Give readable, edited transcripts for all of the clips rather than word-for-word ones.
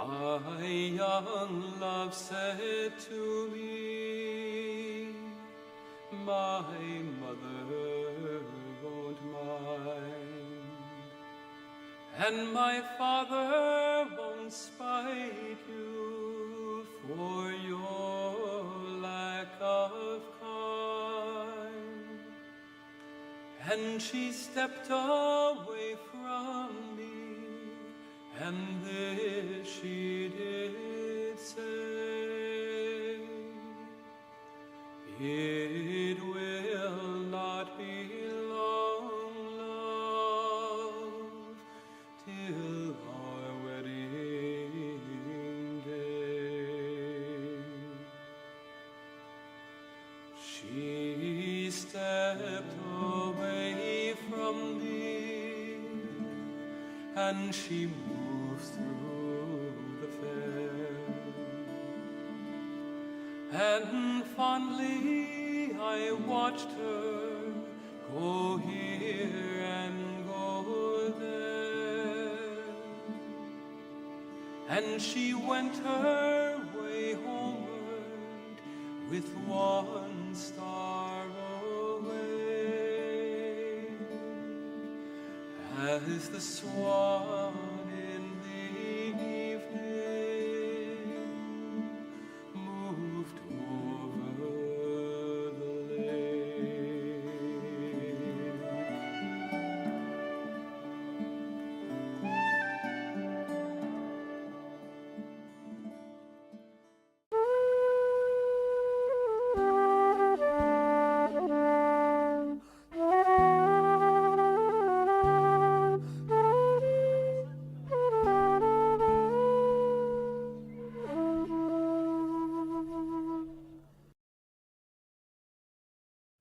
My young love said to me, my mother won't mind, and my father won't spite you for your lack of kind. And she stepped away from me, and this she did say, it will not be long, love, till our wedding day. She stepped away from me, and she moved through the fair, and fondly I watched her go here and go there, and she went her way homeward with one star away, as the swan in the evening moved over the lake.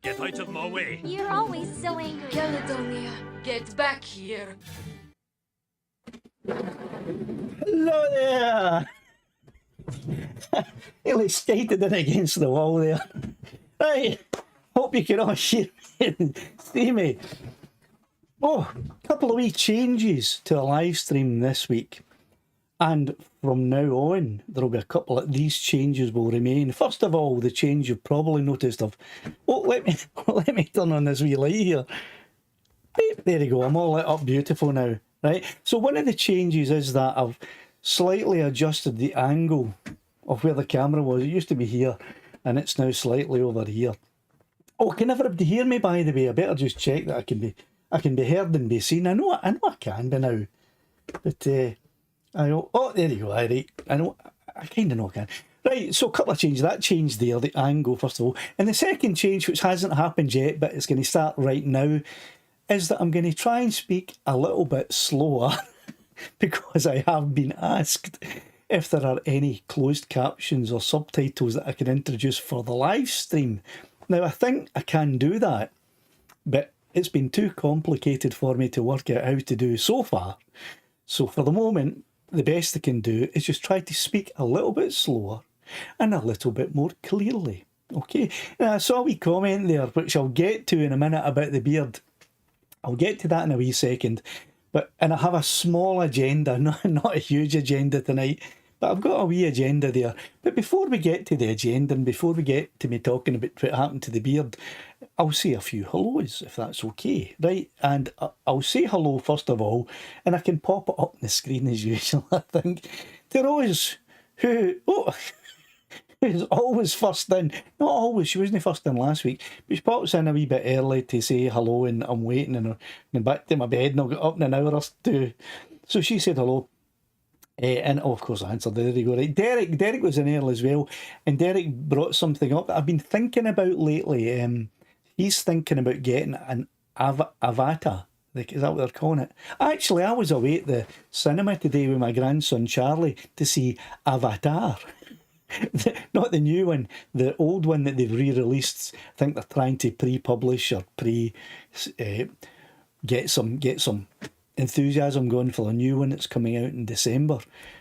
Get out of my way! You're always so angry. Caledonia, get back here. Hello there! Nearly skated in against the wall there. Right, hope you can all hear me and see me. Oh, a couple of wee changes to a live stream this week. And from now on, there will be a couple of these changes will remain. First of all, the change you've probably noticed of... Oh, let me turn on this wee light here. Right, there you go, I'm all lit up beautiful now. Right, so one of the changes is that I've slightly adjusted the angle of where the camera was. It used to be here, and it's now slightly over here. Oh, can everybody hear me, by the way? I better just check that I can be heard and be seen. I know I can be now. But oh, there you go, right. I know, I kind of know I can. Right, so a couple of changes. That changed there, the angle, first of all. And the second change, which hasn't happened yet, but it's going to start right now, is that I'm going to try and speak a little bit slower because I have been asked if there are any closed captions or subtitles that I can introduce for the live stream. Now, I think I can do that, but it's been too complicated for me to work out how to do so far. So for the moment, the best I can do is just try to speak a little bit slower and a little bit more clearly. Okay, now I saw a wee comment there, which I'll get to in a minute about the beard. I'll get to that in a wee second. And I have a small agenda, not a huge agenda tonight, but I've got a wee agenda there. But before we get to the agenda and before we get to me talking about what happened to the beard, I'll say a few hellos, if that's okay, right? And I'll say hello first of all, and I can pop it up on the screen as usual, I think, to Rose, who's always first in. Not always, she wasn't first in last week, but she pops in a wee bit early to say hello, and I'm waiting, and I'm back to my bed, and I'll get up in an hour or two. So she said hello. And of course I answered. There you go. Right, Derek was in early as well, and Derek brought something up that I've been thinking about lately. He's thinking about getting an avatar. Like, is that what they're calling it? Actually, I was away at the cinema today with my grandson Charlie to see Avatar. Not the new one, the old one that they've re-released. I think they're trying to pre-publish or get some enthusiasm going for the new one that's coming out in December.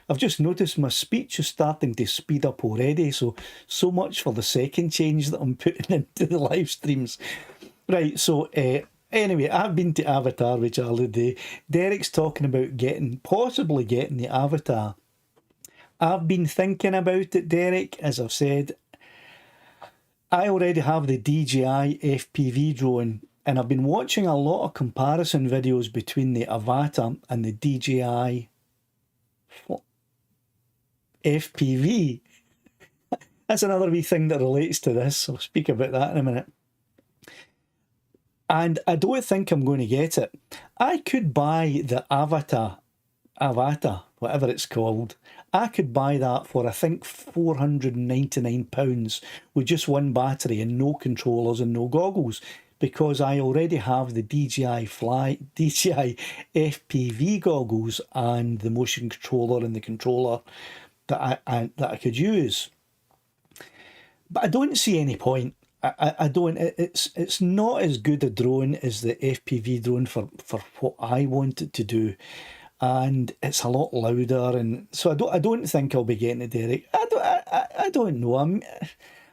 I've just noticed my speech is starting to speed up already, so much for the second change that I'm putting into the live streams. Right, so anyway, I've been to Avatar with Charlie today. Derek's talking about possibly getting the Avatar I've been thinking about it, Derek. As I've said, I already have the DJI FPV drone, and I've been watching a lot of comparison videos between the Avata and the DJI FPV. That's another wee thing that relates to this. I'll speak about that in a minute. And I don't think I'm going to get it. I could buy the Avata, whatever it's called. I could buy that for, I think, £499 with just one battery and no controllers and no goggles, because I already have the DJI FPV goggles and the motion controller and the controller that I could use. But I don't see any point. I don't. It's not as good a drone as the FPV drone for what I want it to do, and it's a lot louder. And so I don't think I'll be getting it, Derek. I don't know.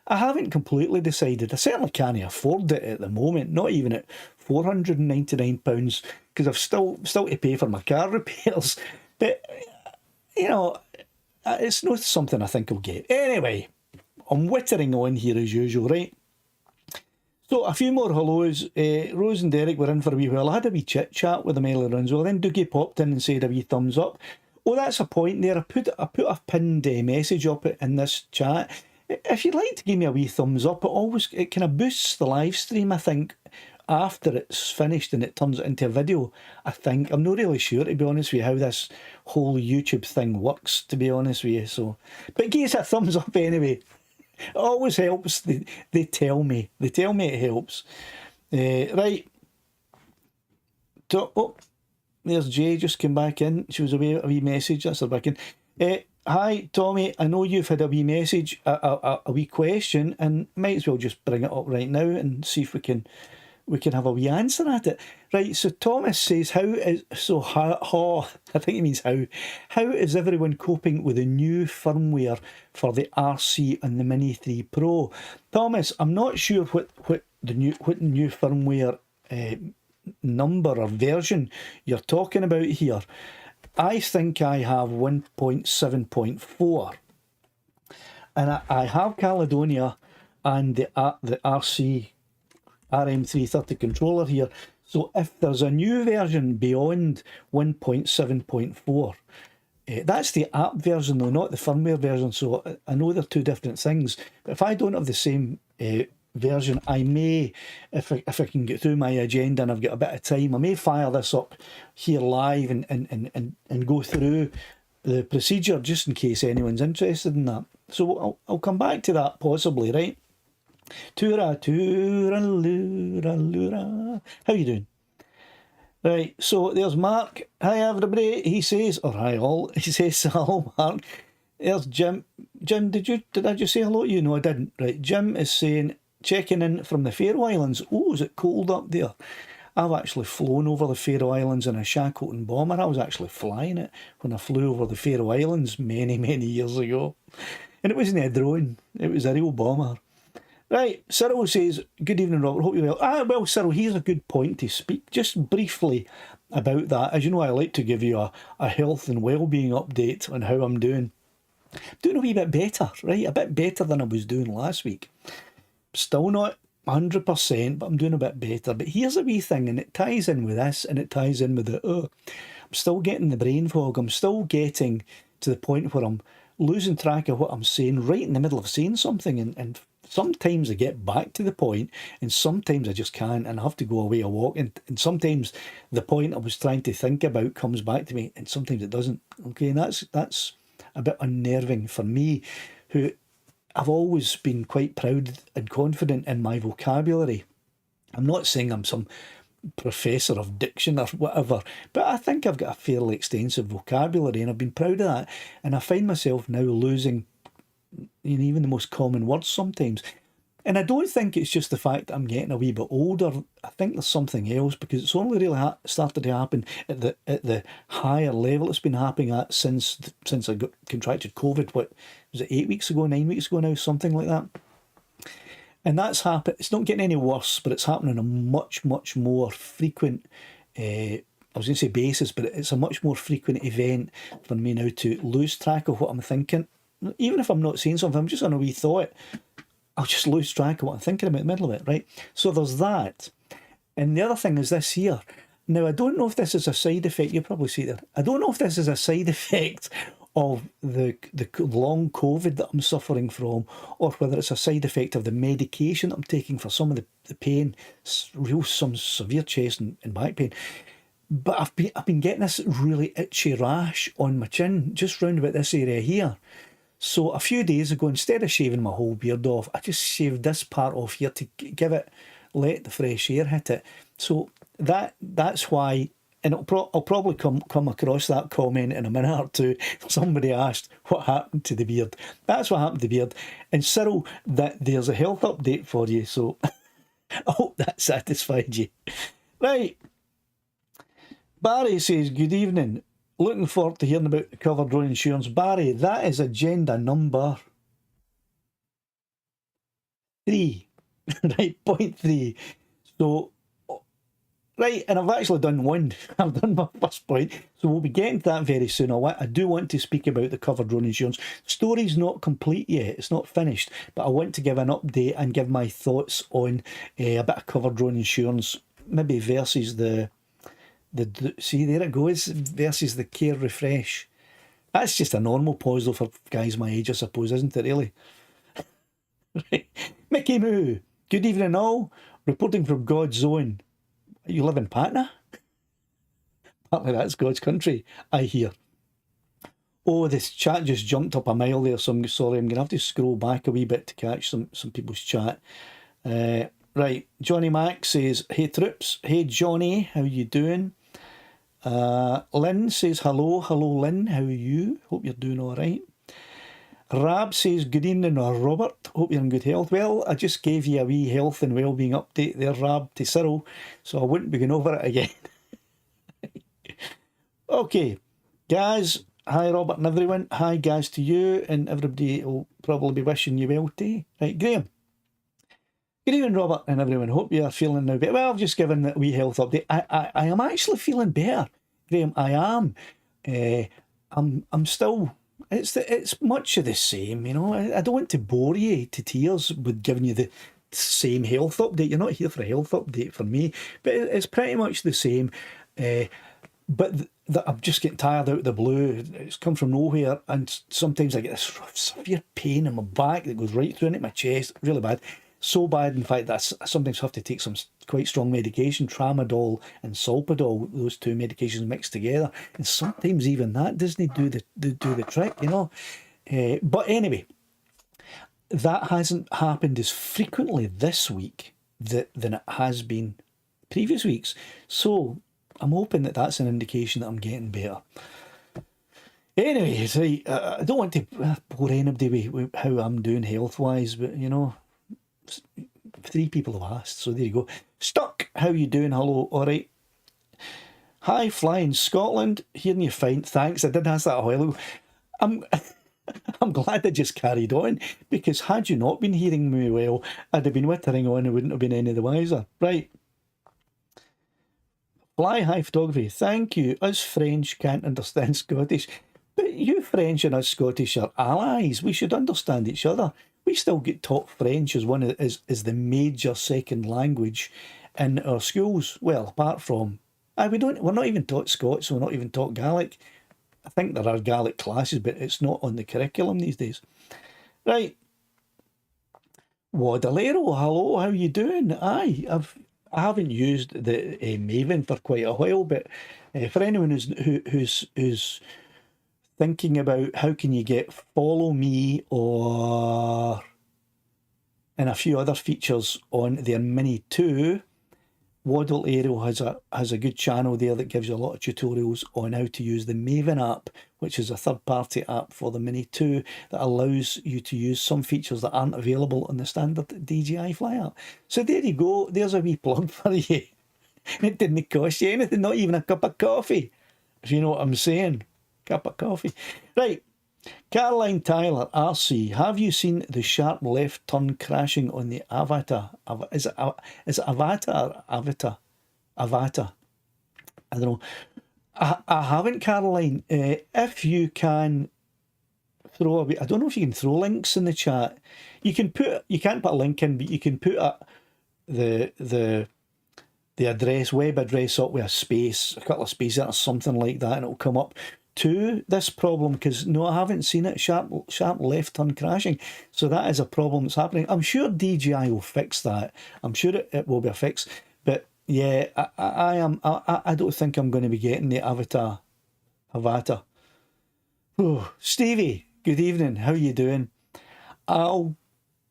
I haven't completely decided. I certainly can't afford it at the moment. Not even at £499, because I've still to pay for my car repairs. But you know, it's not something I think I'll get anyway. I'm wittering on here as usual, right? So a few more hellos. Rose and Derek were in for a wee while. I had a wee chit chat with them earlier on as well. Then Doogie popped in and said a wee thumbs up. Oh, that's a point there. I put a pinned message up in this chat. If you'd like to give me a wee thumbs up, it kind of boosts the live stream, I think, after it's finished and it turns it into a video. I think I'm not really sure, to be honest with you, how this whole YouTube thing works, to be honest with you. So, but give us a thumbs up anyway. It always helps. They tell me. They tell me it helps. Right. Oh, there's Jay just came back in. She was a wee message. That's her back in. Hi, Tommy. I know you've had a wee message, a wee question, and might as well just bring it up right now and see if we can have a wee answer at it. Right, so Thomas says, how I think he means how is everyone coping with the new firmware for the RC and the Mini 3 Pro? Thomas, I'm not sure what new firmware number or version you're talking about here. I think I have 1.7.4, and I have Caledonia and the RC RM330 controller here. So if there's a new version beyond 1.7.4, that's the app version though, not the firmware version. So I know they're two different things. But if I don't have the same version, I may, if I can get through my agenda and I've got a bit of time, I may fire this up here live and go through the procedure just in case anyone's interested in that. So I'll come back to that possibly, right? Tura, tura, lura, lura. How you doing? Right, so there's Mark. Hi everybody, he says, or hi all. He says, hello Mark. There's Jim. Jim, did I just say hello to you? No, I didn't. Right, Jim is saying, checking in from the Faroe Islands. Oh, is it cold up there? I've actually flown over the Faroe Islands in a Shackleton bomber. I was actually flying it when I flew over the Faroe Islands many years ago. And it wasn't a drone, it was a real bomber. Right, Cyril says, good evening, Robert, hope you're well. Well, Cyril, here's a good point to speak just briefly about that. As you know, I like to give you a health and well-being update on how I'm doing. Doing a wee bit better, right? A bit better than I was doing last week. Still not 100%, but I'm doing a bit better. But here's a wee thing, and it ties in with this, and it ties in with I'm still getting the brain fog. I'm still getting to the point where I'm losing track of what I'm saying right in the middle of saying something, and sometimes I get back to the point, and sometimes I just can't, and I have to go away a walk, and sometimes the point I was trying to think about comes back to me, and sometimes it doesn't. Okay, and that's a bit unnerving for me, who I've always been quite proud and confident in my vocabulary. I'm not saying I'm some professor of diction or whatever, but I think I've got a fairly extensive vocabulary, and I've been proud of that, and I find myself now losing even the most common words sometimes. And I don't think it's just the fact that I'm getting a wee bit older. I think there's something else, because it's only really started to happen at the higher level it's been happening at since I got contracted COVID. What was it, 9 weeks ago now, something like that. And that's happened. It's not getting any worse, but it's happening on a much more frequent I was going to say basis, but it's a much more frequent event for me now to lose track of what I'm thinking. Even if I'm not saying something, I'm just on a wee thought, I'll just lose track of what I'm thinking about in the middle of it, right? So there's that. And the other thing is this here. Now, I don't know if this is a side effect. You'll probably see there. I don't know if this is a side effect of the long COVID that I'm suffering from, or whether it's a side effect of the medication that I'm taking for some of the pain, some severe chest and back pain. But I've been getting this really itchy rash on my chin, just round about this area here. So a few days ago, instead of shaving my whole beard off, I just shaved this part off here to let the fresh air hit it. So that's why, and I'll probably come across that comment in a minute or two. Somebody asked what happened to the beard. That's what happened to the beard. And Cyril, there's a health update for you. So I hope that satisfied you. Right. Barry says, good evening. Looking forward to hearing about the cover drone insurance. Barry, that is agenda number 3. Right, point 3. So, right, and I've actually done one. I've done my first point. So we'll be getting to that very soon. I do want to speak about the cover drone insurance. Story's not complete yet. It's not finished. But I want to give an update and give my thoughts on a bit of cover drone insurance, maybe versus see, there it goes, versus the Care Refresh. That's just a normal pause though for guys my age, I suppose, isn't it, really? Right. Mickey Moo, good evening all. Reporting from God's Zone. You live in Patna? Partly that's God's country, I hear. Oh, this chat just jumped up a mile there, so I'm sorry, I'm going to have to scroll back a wee bit to catch some people's chat. Right, Johnny Mac says, hey troops, hey Johnny, how you doing? Lynn says, hello Lynn, how are you? Hope you're doing all right. Rab says, good evening, Robert, hope you're in good health. Well, I just gave you a wee health and wellbeing update there, Rab, to Cyril, so I wouldn't be going over it again. Okay, guys, hi Robert and everyone, hi guys to you, and everybody will probably be wishing you well today. Right, Graham. Good evening, Robert and everyone. Hope you are feeling now better. Well, I've just given a wee health update. I am actually feeling better, Graham. I am. I'm still. It's much of the same, you know. I don't want to bore you to tears with giving you the same health update. You're not here for a health update for me, but it's pretty much the same. But I'm just getting tired out of the blue. It's come from nowhere, and sometimes I get this severe pain in my back that goes right through into my chest, really bad. So bad, in fact, that I sometimes have to take some quite strong medication, tramadol and solpadol, those two medications mixed together. And sometimes even that doesn't do the trick, you know. But anyway, that hasn't happened as frequently this week than it has been previous weeks. So I'm hoping that that's an indication that I'm getting better. Anyway, I don't want to bore anybody with how I'm doing health-wise, but, you know, 3 people have asked, so there you go. Stuck, how you doing? Hello, all right. Hi, flying Scotland, hearing you fine. Thanks, I did ask that a while ago. I'm glad I just carried on, because had you not been hearing me well, I'd have been wittering on and wouldn't have been any the wiser. Right. Fly high photography, thank you. Us French can't understand Scottish, but you French and us Scottish are allies. We should understand each other. We still get taught French as the major second language in our schools. Well, apart from we're not even taught Scots, we're not even taught Gaelic. I think there are Gaelic classes, but it's not on the curriculum these days. Right. Wadalero, hello, how you doing? I haven't used the Maven for quite a while, but for anyone who's thinking about how can you get follow me and a few other features on their Mini 2, Waddle Aero has a good channel there that gives you a lot of tutorials on how to use the Maven app, which is a third-party app for the Mini 2 that allows you to use some features that aren't available on the standard DJI Fly app. So there you go, there's a wee plug for you. It didn't cost you anything, not even a cup of coffee, if you know what I'm saying. Cup of coffee. Right. Caroline Tyler, RC, have you seen the sharp left turn crashing on the Avatar? Is it Avatar or Avatar? Avatar. I don't know. I haven't, Caroline. If you can throw a, I don't know if you can throw links in the chat. You can't put a link in, but you can put the address, web address up with a space, a couple of spaces or something like that, and it'll come up to this problem, because no, I haven't seen it. Sharp left turn crashing. So that is a problem that's happening. I'm sure DJI will fix that. I'm sure it will be a fix. But yeah, I don't think I'm going to be getting the avatar. Oh, Stevie, good evening. How are you doing? Al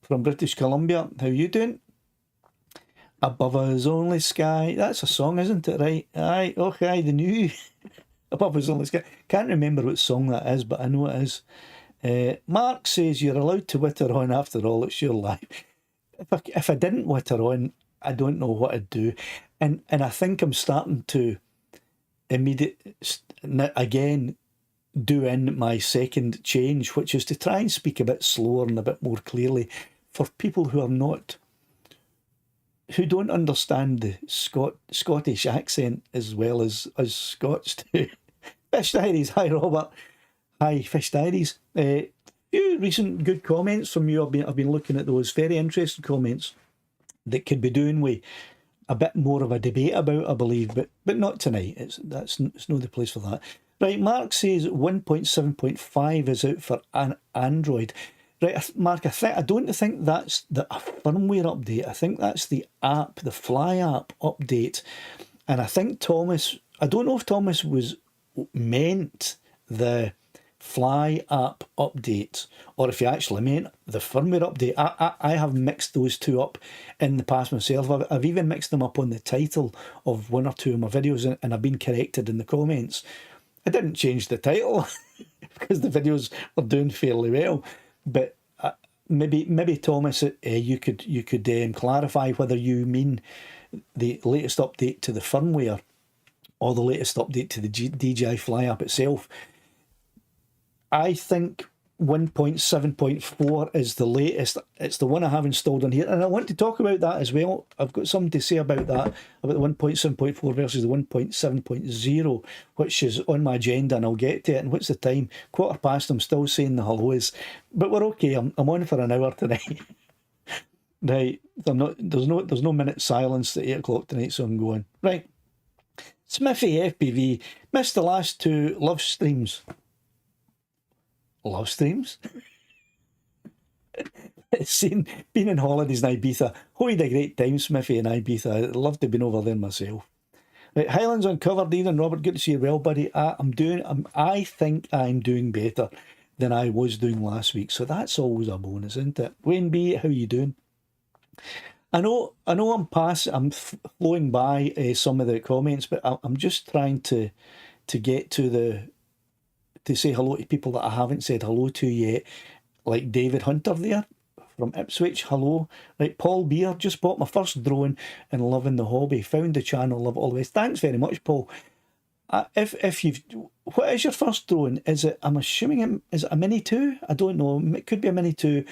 from British Columbia, how you doing? Above us only sky. That's a song, isn't it? Right? Aye, okay, the new Above us only sky. Can't remember what song that is, but I know it is. Mark says you're allowed to witter on after all, it's your life. If I didn't witter on, I don't know what I'd do. And I think I'm starting to again do in my second change, which is to try and speak a bit slower and a bit more clearly for people who don't understand the Scottish accent as well as Scots do. Fish Diaries, hi Robert. Hi Fish Diaries. Few recent good comments from you. I've been looking at those very interesting comments that could be doing with a bit more of a debate about, I believe, but not tonight. It's not the place for that. Right, Mark says 1.7.5 is out for an Android. Right, Mark, I don't think that's the firmware update. I think that's the app, the Fly app update. And I think Thomas, I don't know if Thomas meant the Fly app update or if he actually meant the firmware update. I have mixed those two up in the past myself. I've even mixed them up on the title of one or two of my videos, and I've been corrected in the comments. I didn't change the title because the videos were doing fairly well. But maybe Thomas, you could clarify whether you mean the latest update to the firmware or the latest update to the DJI Fly app itself. I think 1.7.4 is the latest. It's the one I have installed on here, and I want to talk about that as well. I've got something to say about that, about the 1.7.4 versus the 1.7.0, which is on my agenda, and I'll get to it. And what's the time? 1:15. I'm still saying the hellos, but we're okay. I'm on for an hour tonight. Right, there's no minute silence at 8 o'clock tonight, so I'm going. Right, Smithy FPV missed the last two live streams. Love streams? Been in holidays in Ibiza. Had a great time, Smithy, in Ibiza. I'd love to have been over there myself. Right, Highlands Uncovered, Ian, Robert, good to see you well, buddy. I think I'm doing better than I was doing last week, so that's always a bonus, isn't it? Wayne B, how you doing? I know I'm flowing by some of the comments, but I'm just trying to get to say hello to people that I haven't said hello to yet, like David Hunter there from Ipswich, hello. Right, Paul Beer, just bought my first drone and loving the hobby. Found the channel, love it all the way. Thanks very much, Paul. What is your first drone? Is it, I'm assuming, is it a Mini 2? I don't know. It could be a Mini 2.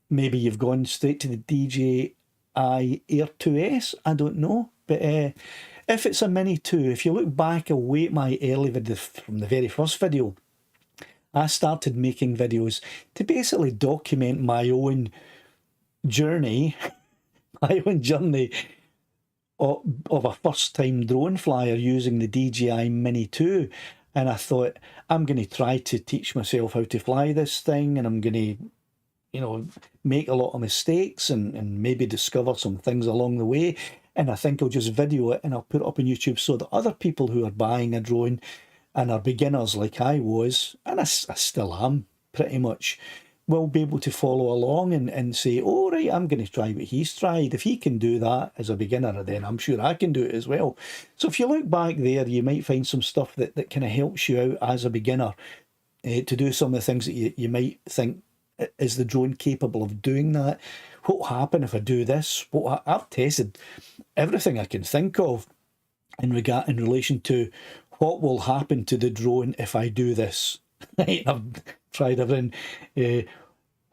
Maybe you've gone straight to the DJI Air 2S. I don't know. But if it's a Mini 2, if you look back away at my early video from the very first video, I started making videos to basically document my own journey, of a first-time drone flyer using the DJI Mini 2. And I thought, I'm going to try to teach myself how to fly this thing, and I'm going to, make a lot of mistakes and maybe discover some things along the way. And I think I'll just video it and I'll put it up on YouTube so that other people who are buying a drone and are beginners like I was, and I still am pretty much, will be able to follow along and say, oh right, I'm going to try what he's tried. If he can do that as a beginner, then I'm sure I can do it as well. So if you look back there, you might find some stuff that kind of helps you out as a beginner to do some of the things that you might think, is the drone capable of doing that? What will happen if I do this? I've tested everything I can think of in relation to what will happen to the drone if I do this. I've tried everything.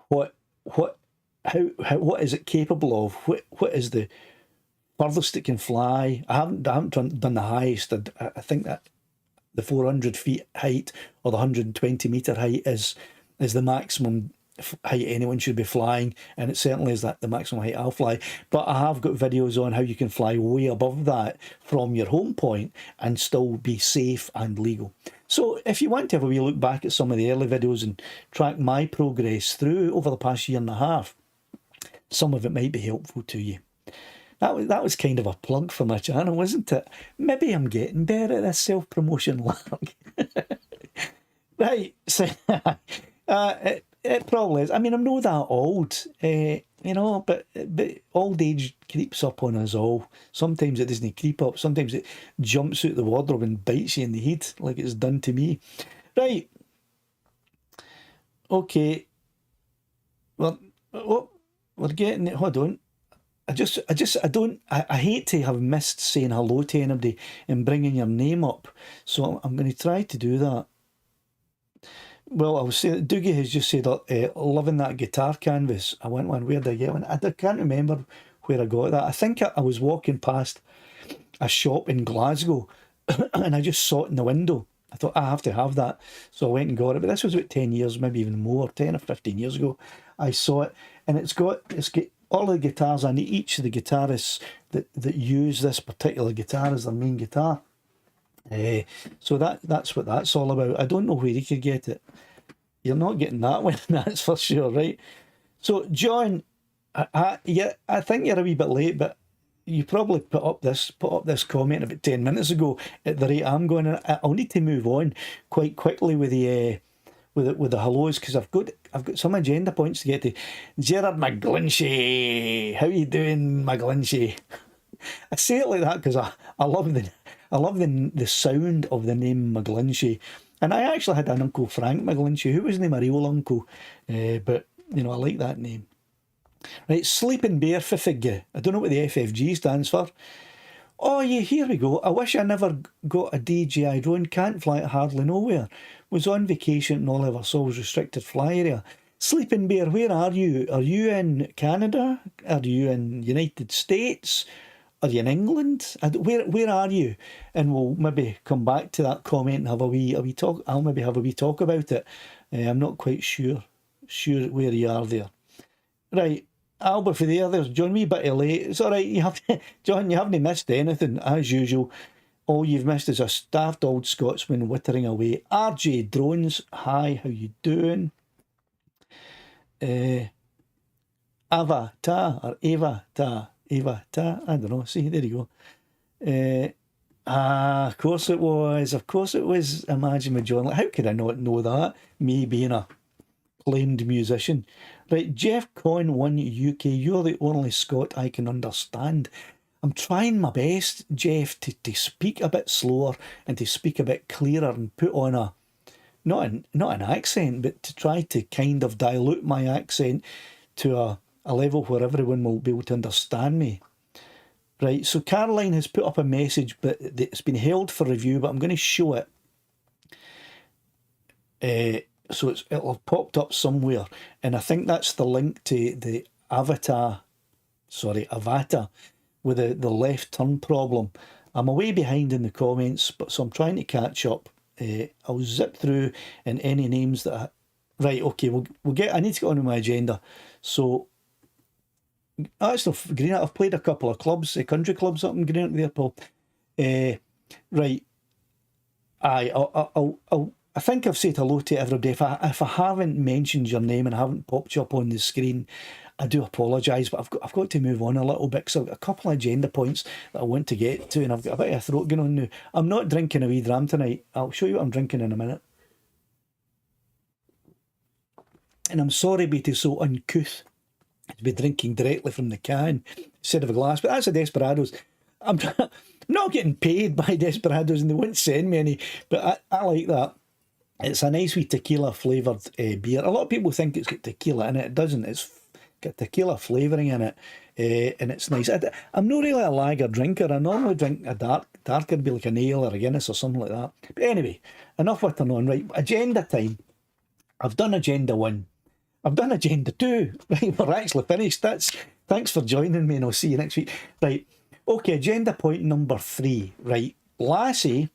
What is it capable of? What is the furthest it can fly. I haven't done the highest. I think that the 400 feet height or the 120 metre height is the maximum height anyone should be flying, and it certainly is that the maximum height I'll fly. But I have got videos on how you can fly way above that from your home point and still be safe and legal. So if you want to have a wee look back at some of the early videos and track my progress through over the past year and a half, some of it might be helpful to you. That was kind of a plug for my channel, wasn't it? Maybe I'm getting better at this self-promotion lark. Right, so it probably is. I mean, I'm not that old, you know, but old age creeps up on us all. Sometimes it doesn't creep up. Sometimes it jumps out the wardrobe and bites you in the head, like it's done to me. Right. Okay. Well, we're getting it. Hold on. I hate to have missed saying hello to anybody and bringing your name up. So I'm going to try to do that. Well, I was saying, Doogie has just said, loving that guitar canvas. I went one, where did I get one? I can't remember where I got that. I think I was walking past a shop in Glasgow and I just saw it in the window. I thought, I have to have that. So I went and got it. But this was about 10 years, maybe even more, 10 or 15 years ago. I saw it, and it's got all the guitars on each of the guitarists that use this particular guitar as their main guitar. So that's what that's all about. I don't know where you could get it. You're not getting that one, that's for sure, right? So John, I think you're a wee bit late, but you probably put up this comment about 10 minutes ago at the rate I'm going. I'll need to move on quite quickly with the hellos, because I've got some agenda points to get to. Gerard McGlinchey, how you doing, McGlinchey? I say it like that because I love the sound of the name McGlinchey, and I actually had an Uncle Frank McGlinchey who wasn't my real uncle, but you know, I like that name. Right, Sleeping Bear Fifig. I don't know what the FFG stands for. Oh yeah, here we go. I wish I never got a DJI drone. Can't fly it hardly nowhere. Was on vacation and all ever saw was restricted fly area. Sleeping Bear, where are you? Are you in Canada? Are you in United States? Are you in England? Where are you? And we'll maybe come back to that comment and have a wee talk. I'll maybe have a wee talk about it. I'm not quite sure where you are there. Right. Albert for there's John, wee bit late. It's all right. John, you haven't missed anything as usual. All you've missed is a staffed old Scotsman wittering away. RJ Drones, hi, how you doing? Avatar or Eva Ta, I don't know. See, there you go. Of course it was. Imagine with John. Like, how could I not know that? Me being a acclaimed musician. Right, Jeff Con 1 UK, you're the only Scot I can understand. I'm trying my best, Jeff, to speak a bit slower and to speak a bit clearer and put on not an accent, but to try to kind of dilute my accent to a level where everyone will be able to understand me. Right, so Caroline has put up a message, but it's been held for review, but I'm going to show it. So it'll have popped up somewhere, and I think that's the link to the Avata with the left turn problem. I'm way behind in the comments, so I'm trying to catch up. I'll zip through and any names that right, okay, we'll get. I need to get on with my agenda. So actually, Greenock, I've played a couple of clubs, country clubs up in Greenock there, Paul. Right, I think I've said hello to everybody. If I haven't mentioned your name and I haven't popped you up on the screen, I do apologise, but I've got to move on a little bit because I've got a couple of agenda points that I want to get to, and I've got a bit of a throat going on now. I'm not drinking a wee dram tonight. I'll show you what I'm drinking in a minute. And I'm sorry to be so uncouth to be drinking directly from the can instead of a glass, but that's a Desperados. I'm not getting paid by Desperados and they won't send me any, but I like that. It's a nice wee tequila flavoured beer. A lot of people think it's got tequila in it. It doesn't. It's got tequila flavouring in it, and it's nice. I'm not really a lager drinker. I normally drink a darker, be like an ale or a Guinness or something like that. But anyway, enough whittering on. Right, agenda time. I've done agenda 1. I've done agenda 2. Right, we're actually finished. Thanks for joining me, and I'll see you next week. Right, Okay, agenda point number 3, right? Lassie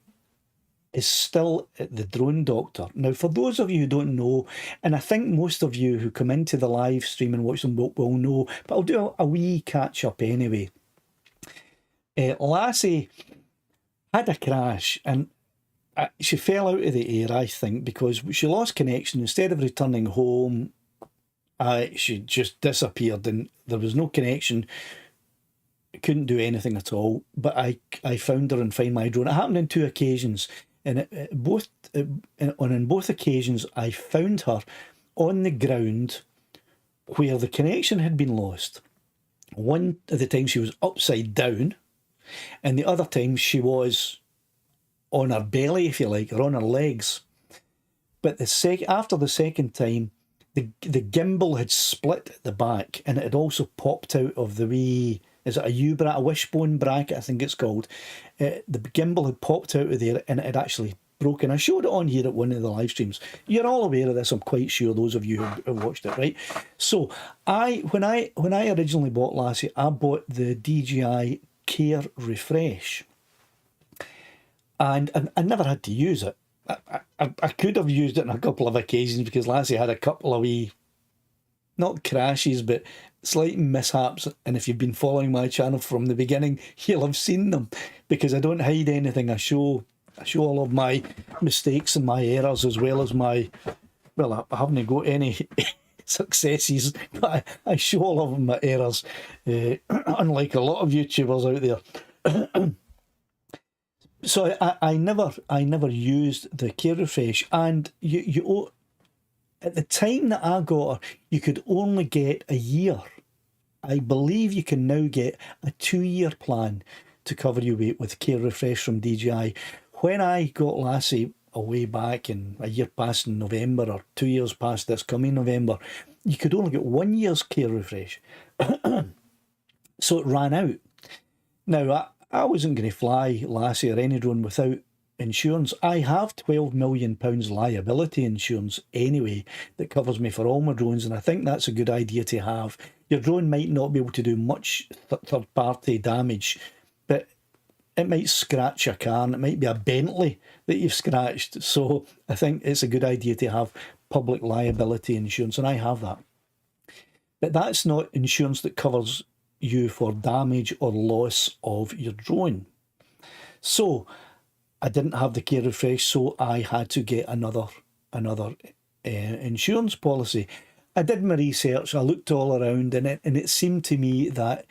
is still at the drone doctor. Now, for those of you who don't know, and I think most of you who come into the live stream and watch them will know, but I'll do a wee catch up anyway. Lassie had a crash and she fell out of the air, I think, because she lost connection. Instead of returning home, she just disappeared and there was no connection. Couldn't do anything at all. But I found her and Find My Drone. It happened on 2 occasions, and on both occasions I found her on the ground where the connection had been lost. One of the times she was upside down, and the other time she was on her belly, if you like, or on her legs. But after the second time, the gimbal had split at the back, and it had also popped out of the wee, is it a U-bracket, a wishbone bracket, I think it's called. The gimbal had popped out of there, and it had actually broken. I showed it on here at one of the live streams. You're all aware of this, I'm quite sure, those of you who have watched it, right? So when I originally bought Lassie, I bought the DJI Care Refresh, and I never had to use it. I could have used it on a couple of occasions because Lassie had a couple of wee, not crashes, but slight mishaps. And if you've been following my channel from the beginning, you'll have seen them, because I don't hide anything. I show all of my mistakes and my errors, as well as my, well, I haven't got any successes, but I show all of my errors, unlike a lot of YouTubers out there. So I never used the Care Refresh, and you at the time that I got her, you could only get a year. I believe you can now get a 2-year plan to cover you with Care Refresh from DJI. When I got Lassie a way back in a year past in November, or 2 years past this coming November, you could only get 1 year's Care Refresh. So it ran out. Now, I wasn't going to fly Lassie or any drone without insurance. I have £12 million liability insurance anyway that covers me for all my drones, and I think that's a good idea to have. Your drone might not be able to do much third-party damage, but it might scratch a car, and it might be a Bentley that you've scratched. So I think it's a good idea to have public liability insurance, and I have that. But that's not insurance that covers you for damage or loss of your drone. So I didn't have the Care Refresh, so I had to get another insurance policy. I did my research, I looked all around, and it seemed to me that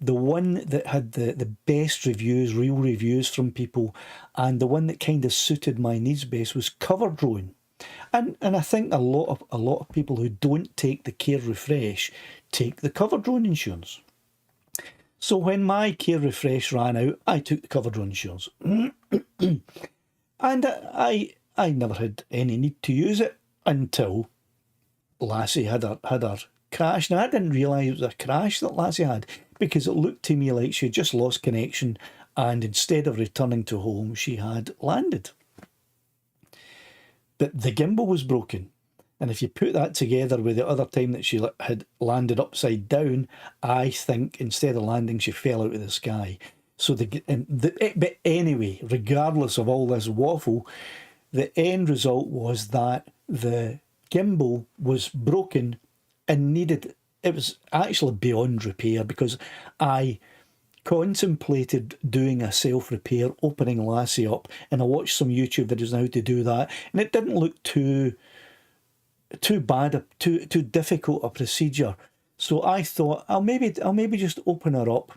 the one that had the best reviews, real reviews from people, and the one that kind of suited my needs best was Cover Drone. And I think a lot of people who don't take the Care Refresh take the Cover Drone insurance. So when my Care Refresh ran out, I took the Cover Drone insurance. And I never had any need to use it until Lassie had her crash. Now, I didn't realise it was a crash that Lassie had, because it looked to me like she had just lost connection, and instead of returning to home, she had landed. But the gimbal was broken. And if you put that together with the other time that she had landed upside down, I think instead of landing, she fell out of the sky. So but anyway, regardless of all this waffle, the end result was that the gimbal was broken and it was actually beyond repair, because I contemplated doing a self-repair, opening Lassie up, and I watched some YouTube videos on how to do that, and it didn't look too bad, too difficult a procedure. So I thought I'll maybe just open her up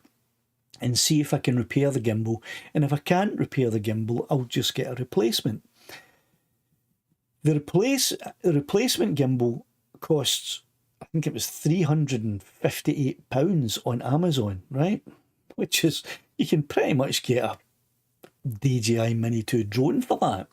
and see if I can repair the gimbal, and if I can't repair the gimbal, I'll just get a replacement. The replacement gimbal costs, I think it was £358 on Amazon, right? Which is, you can pretty much get a DJI Mini 2 drone for that.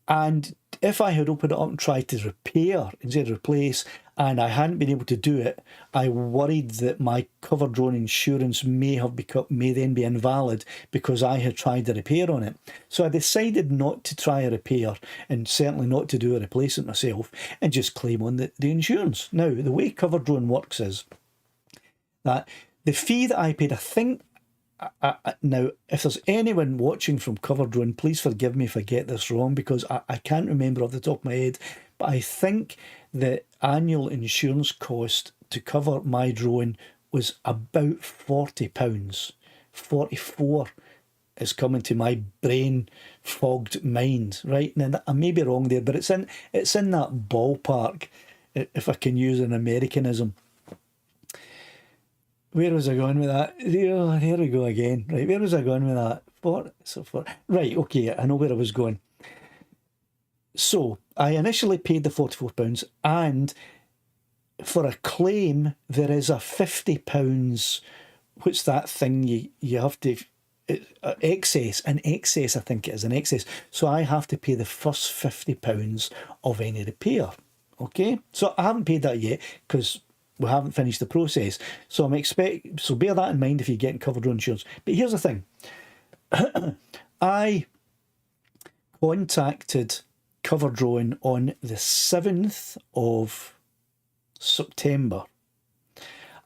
And if I had opened it up and tried to repair instead of replace, and I hadn't been able to do it, I worried that my Cover Drone insurance may then be invalid because I had tried a repair on it. So I decided not to try a repair, and certainly not to do a replacement myself, and just claim on the insurance. Now, the way Cover Drone works is that the fee that I paid, I think, now, if there's anyone watching from Cover Drone, please forgive me if I get this wrong, because I can't remember off the top of my head, but I think the annual insurance cost to cover my drone was about £40. 44 is coming to my brain fogged mind, right? Now, I may be wrong there, but it's in that ballpark, if I can use an Americanism. Where was I going with that? Oh, here we go again. Right, where was I going with that? Right, okay, I know where I was going. So, I initially paid the £44, and for a claim, there is a £50, what's that thing you have to... excess, I think it is, an excess. So I have to pay the first £50 of any repair. Okay? So I haven't paid that yet, because we haven't finished the process. So so bear that in mind if you're getting Cover Drone insurance. But here's the thing. I contacted Cover Drone on the 7th of September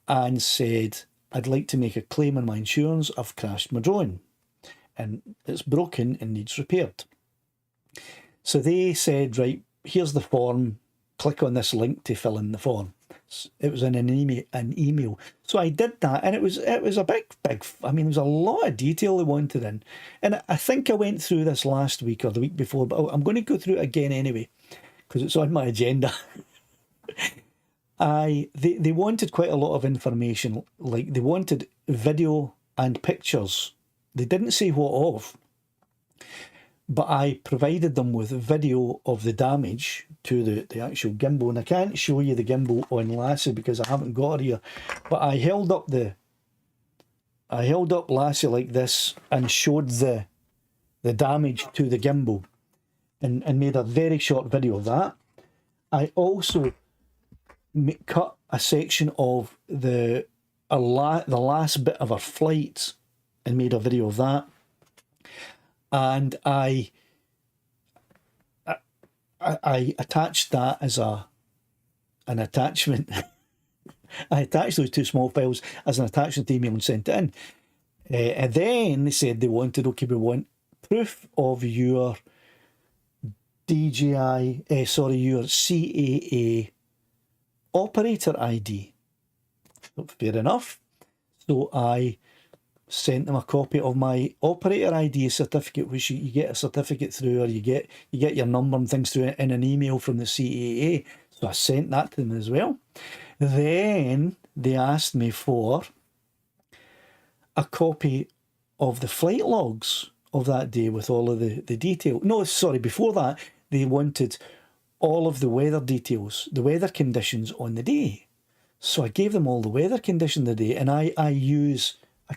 and said, I'd like to make a claim on my insurance. I've crashed my drone and it's broken and needs repaired. So they said, right, here's the form. Click on this link to fill in the form. It was in an email. So I did that, and it was a big, I mean, there was a lot of detail they wanted in. And I think I went through this last week or the week before, but I'm going to go through it again anyway, because it's on my agenda. They wanted quite a lot of information. Like, they wanted video and pictures. They didn't say what of, but I provided them with video of the damage to the actual gimbal. And I can't show you the gimbal on Lassie because I haven't got her here. But I held up Lassie like this and showed the damage to the gimbal and made a very short video of that. I also cut a section of the last bit of her flight and made a video of that. And I attached that as an attachment. I attached those two small files as an attachment to email and sent it in. And then they said they wanted, okay, we want proof of your your CAA operator ID. Fair enough. So I sent them a copy of my operator ID certificate, which you get a certificate through, or you get your number and things through in an email from the CAA. So I sent that to them as well. Then they asked me for a copy of the flight logs of that day with all of the detail. No, sorry, before that, they wanted all of the weather details, the weather conditions on the day. So I gave them all the weather condition of the day, and I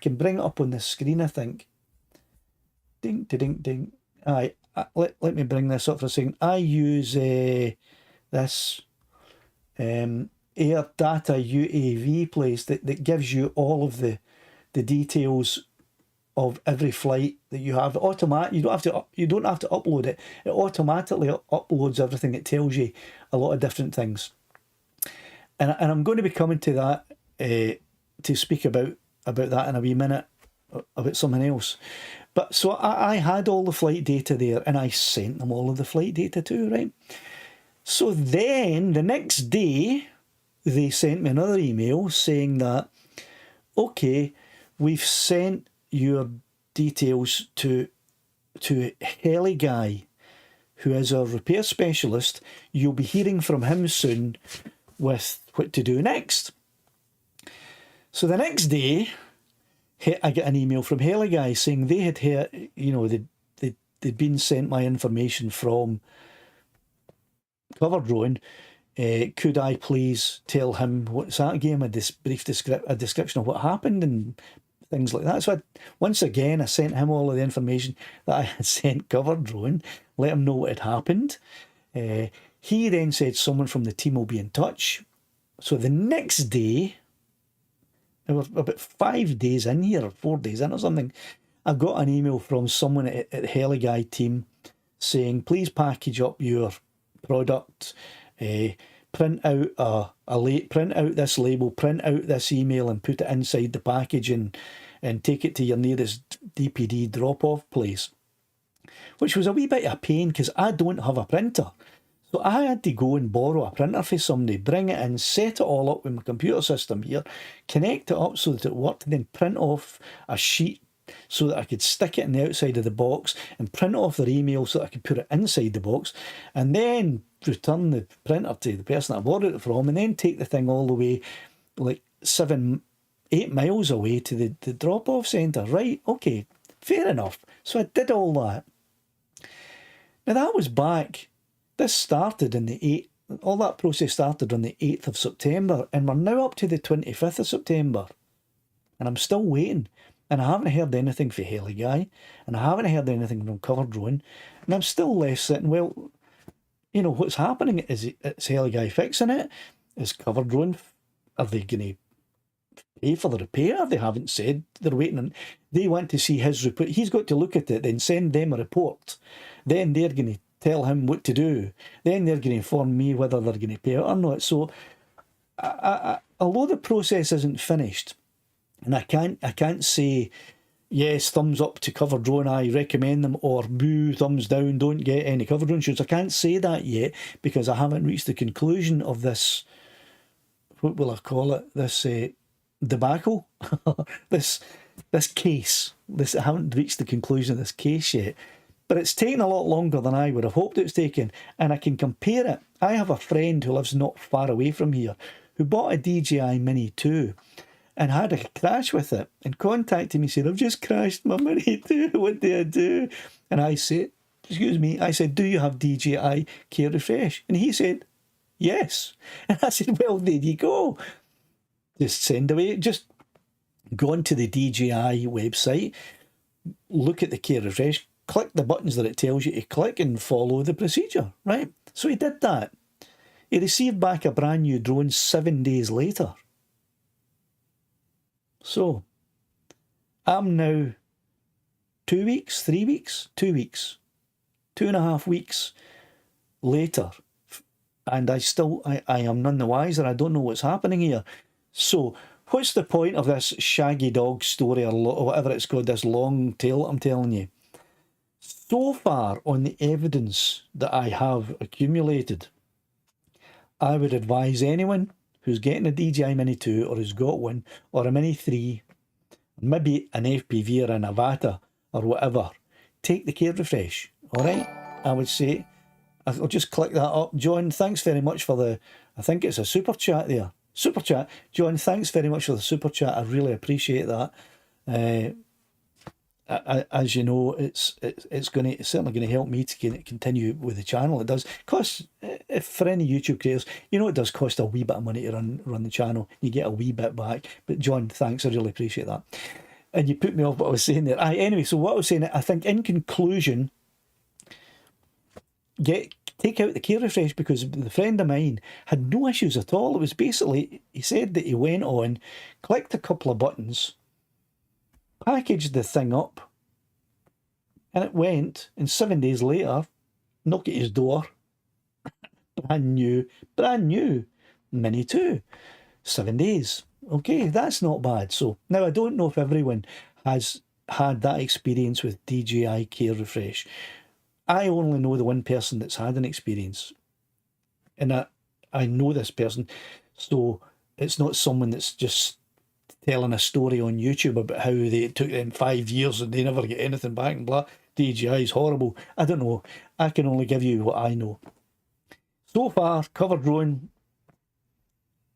can bring it up on the screen, I think. Ding, ding, ding. Let me bring this up for a second. I use this Air Data UAV place that gives you all of the details of every flight that you have. You don't have to upload it. It automatically uploads everything. It tells you a lot of different things. And I'm going to be coming to that to speak about that in a wee minute, about something else. But so I had all the flight data there, and I sent them all of the flight data too, right? So then the next day, they sent me another email saying that, okay, we've sent your details to Heli Guy, who is our repair specialist. You'll be hearing from him soon with what to do next. So the next day, I get an email from Heli Guy saying they had heard, they'd been sent my information from Cover Drone. Could I please tell him what's that again? A brief description of what happened and things like that. So once again, I sent him all of the information that I had sent Cover Drone, let him know what had happened. He then said someone from the team will be in touch. So the next day, there were about 5 days in here, or 4 days in or something, I got an email from someone at the Heli Guy team saying, please package up your product, print out print out this label, print out this email and put it inside the package and take it to your nearest DPD drop-off place, which was a wee bit of a pain because I don't have a printer. So I had to go and borrow a printer for somebody, bring it in, set it all up with my computer system here, connect it up so that it worked, and then print off a sheet so that I could stick it in the outside of the box and print off their email so that I could put it inside the box and then return the printer to the person I borrowed it from and then take the thing all the way like 7-8 miles away to the drop-off centre. Right, okay, fair enough. So I did all that. Now that was back... This started in the 8th, all that process started on the 8th of September, and we're now up to the 25th of September. And I'm still waiting. And I haven't heard anything from Heli Guy, and I haven't heard anything from Cover Drone, and I'm still left sitting, well, you know, what's happening? Is Heli Guy fixing it? Is Cover Drone, are they going to pay for the repair? They haven't said. They're waiting, and they want to see his report. He's got to look at it, then send them a report. Then they're going to tell him what to do. Then they're going to inform me whether they're going to pay it or not. So, although the process isn't finished, and I can't say, yes, thumbs up to Cover Drone, I recommend them, or boo, thumbs down, don't get any Cover Drone shoots. I can't say that yet because I haven't reached the conclusion of this, what will I call it, this debacle, this case. I haven't reached the conclusion of this case yet. But it's taken a lot longer than I would have hoped it was taken, and I can compare it. I have a friend who lives not far away from here who bought a DJI Mini 2 and had a crash with it and contacted me saying, I've just crashed my Mini 2, what do I do? And I said, do you have DJI Care Refresh? And he said, yes. And I said, well, there you go. Just go onto the DJI website, look at the Care Refresh, click the buttons that it tells you to click and follow the procedure, right? So he did that. He received back a brand new drone 7 days later. So, I'm now 2 weeks, 3 weeks, 2 weeks, 2.5 weeks later, and I am none the wiser. I don't know what's happening here. So, what's the point of this shaggy dog story or whatever it's called, this long tale I'm telling you? So far, on the evidence that I have accumulated, I would advise anyone who's getting a DJI Mini 2 or who's got one, or a Mini 3, maybe an FPV or an Avata or whatever, take the Care Refresh, all right? I would say, I'll just click that up. John, thanks very much for I think it's a super chat there. Super chat. John, thanks very much for the super chat. I really appreciate that. As you know, it's certainly going to help me to continue with the channel. It does cost, if for any YouTube creators, you know, it does cost a wee bit of money to run the channel. You get a wee bit back. But John, thanks, I really appreciate that. And you put me off what I was saying there. Anyway, so what I was saying, I think in conclusion, take out the Care Refresh, because the friend of mine had no issues at all. It was basically, he said that he went on, clicked a couple of buttons, packaged the thing up, and it went, and 7 days later, knock at his door, brand new Mini 2, 7 days. Okay, that's not bad. So now I don't know if everyone has had that experience with DJI Care Refresh. I only know the one person that's had an experience, and I know this person, so it's not someone that's just telling a story on YouTube about how they took them 5 years and they never get anything back and blah. DJI is horrible. I don't know. I can only give you what I know. So far, Cover Drone,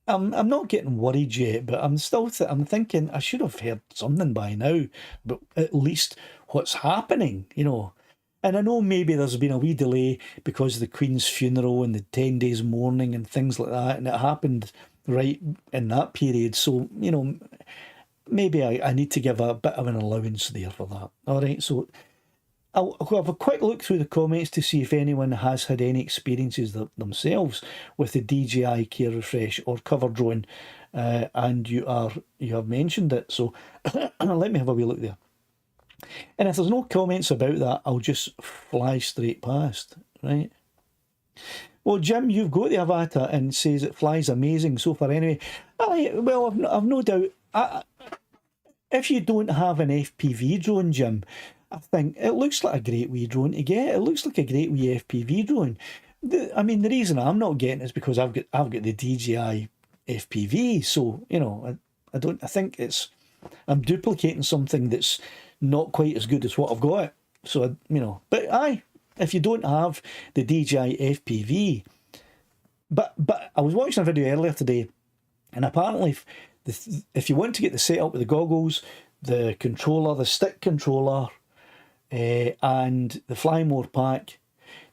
I'm not getting worried yet, but I'm still I'm thinking I should have heard something by now, but at least what's happening, you know. And I know maybe there's been a wee delay because of the Queen's funeral and the 10 days mourning and things like that, and it happened right in that period. So, you know, maybe I need to give a bit of an allowance there for that. All right, so I'll have a quick look through the comments to see if anyone has had any experiences themselves with the DJI Care Refresh or Cover Drone, and you have mentioned it. So let me have a wee look there. And if there's no comments about that, I'll just fly straight past, right? Well, Jim, you've got the avatar and says it flies amazing so far anyway. Well, I've no doubt. If you don't have an FPV drone, Jim, I think it looks like a great wee drone to get. It looks like a great wee FPV drone. I mean, the reason I'm not getting it is because I've got the DJI FPV. So, you know, I think I'm duplicating something that's not quite as good as what I've got. So, you know, but if you don't have the DJI FPV, but I was watching a video earlier today, and apparently if you want to get the setup with the goggles, the controller, the stick controller, and the Fly More pack,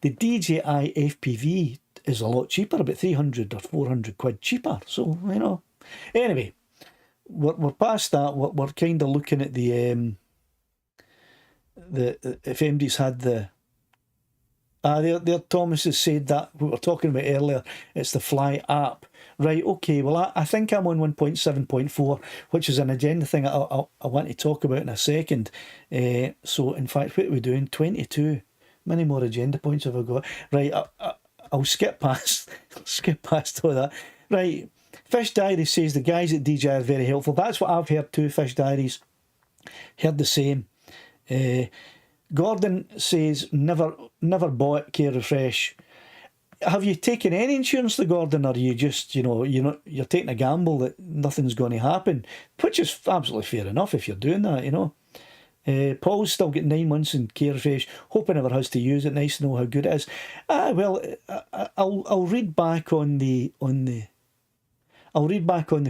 the DJI FPV is a lot cheaper, about 300 or 400 quid cheaper. So, you know, anyway, we're past that. We're kind of looking at the if MD's had the there Thomas has said that we were talking about earlier, it's the Fly app. Right, okay, well I think I'm on 1.7.4, which is an agenda thing I want to talk about in a second. So in fact, what are we doing? 22. Many more agenda points have I got? Right, I'll skip past all that. Right, Fish Diary says the guys at DJI are very helpful. That's what I've heard too, Fish Diaries. Heard the same. Gordon says never bought Care Refresh. Have you taken any insurance to Gordon, or are you just, you know, you're taking a gamble that nothing's going to happen, which is absolutely fair enough if you're doing that, you know. Paul's still got 9 months in Care Refresh. Hope he never has to use it. Nice to know how good it is. Well, I'll read back on the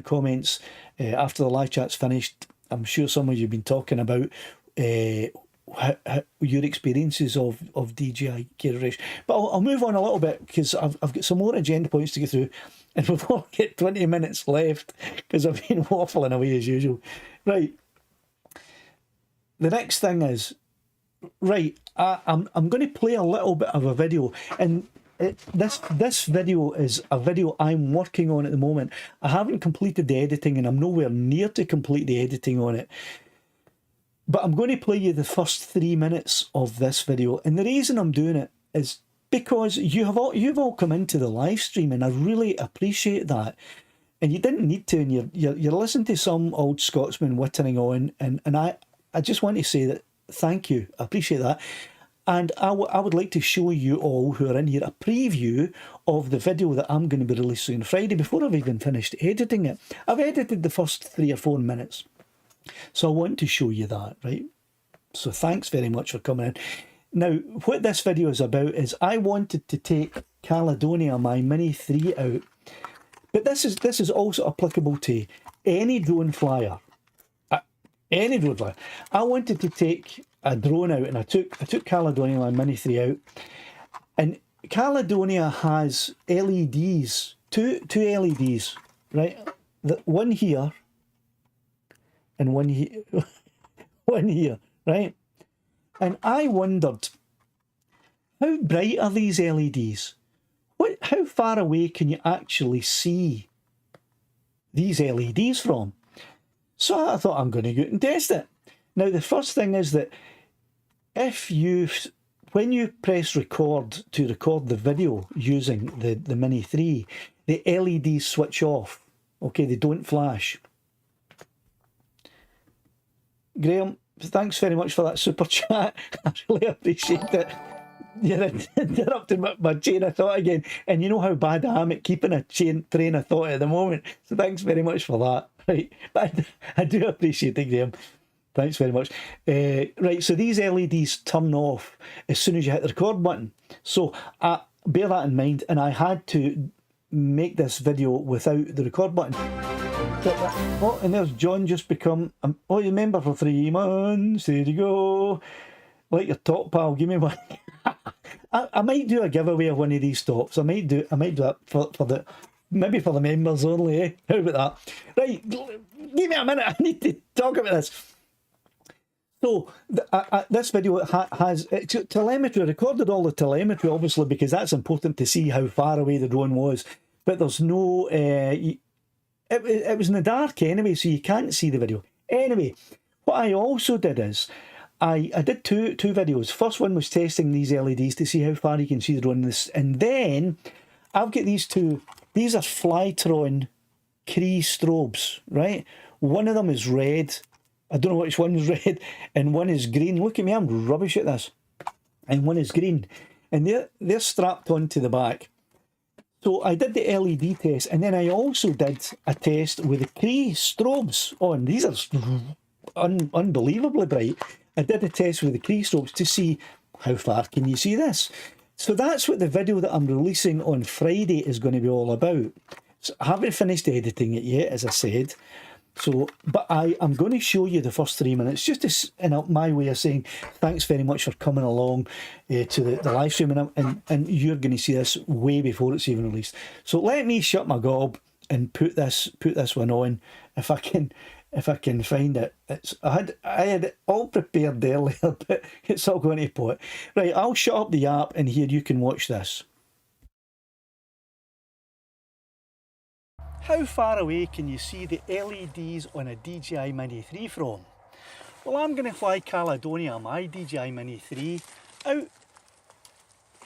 comments after the live chat's finished. I'm sure some of you've been talking about your experiences of DJI Care Refresh, but I'll move on a little bit because I've got some more agenda points to get through, and we've only got 20 minutes left because I've been waffling away as usual. Right, the next thing is, right, I'm going to play a little bit of a video, and this video is a video I'm working on at the moment. I haven't completed the editing, and I'm nowhere near to complete the editing on it. But I'm going to play you the first 3 minutes of this video, and the reason I'm doing it is because you've all come into the live stream, and I really appreciate that. And you didn't need to, and you're listening to some old Scotsman whittering on, and I just want to say that thank you, I appreciate that. And I would like to show you all who are in here a preview of the video that I'm going to be releasing on Friday before I've even finished editing it. I've edited the first 3 or 4 minutes. So I want to show you that, right? So thanks very much for coming in. Now, what this video is about is I wanted to take Caledonia, my Mini 3 out. But this is also applicable to any drone flyer. Any drone flyer. I wanted to take a drone out, and I took Caledonia, my Mini 3 out. And Caledonia has LEDs, two LEDs, right? One here, and one here, one here, right? And I wondered, how bright are these LEDs? How far away can you actually see these LEDs from? So I thought I'm going to go and test it. Now the first thing is that when you press record to record the video using the Mini 3, the LEDs switch off. Okay, they don't flash. Graham, thanks very much for that super chat. I really appreciate it. You're interrupting my chain of thought again. And you know how bad I am at keeping a train of thought at the moment. So thanks very much for that. Right, but I do appreciate it, Graham. Thanks very much. Right, so these LEDs turn off as soon as you hit the record button. So bear that in mind. And I had to make this video without the record button. Oh, and there's John just become you member for 3 months. There you go. Like your top pal, give me one. I might do a giveaway of one of these tops. I might do that for the maybe for the members only. Eh? How about that? Right, give me a minute. I need to talk about this. So this video has telemetry. I recorded all the telemetry, obviously, because that's important to see how far away the drone was. But there's no. It was in the dark anyway, so you can't see the video. Anyway, what I also did is I did two videos. First one was testing these LEDs to see how far you can see the drone, and then I've got these two. These are Flytron Cree strobes, right? One of them is red. I don't know which one's red, and one is green. Look at me, I'm rubbish at this. And one is green, and they're strapped onto the back. So I did the LED test, and then I also did a test with the Cree strobes on. These are unbelievably bright. I did a test with the Cree strobes to see how far can you see this. So that's what the video that I'm releasing on Friday is going to be all about. So I haven't finished editing it yet, as I said. So, but I am going to show you the first 3 minutes, just as my way of saying thanks very much for coming along to the live stream, and you're going to see this way before it's even released. So let me shut my gob and put this one on if I can find it. I had it all prepared earlier, but it's all going to pot. Right, I'll shut up the app, and here you can watch this. How far away can you see the LEDs on a DJI Mini 3 from? Well, I'm going to fly Caledonia, my DJI Mini 3, out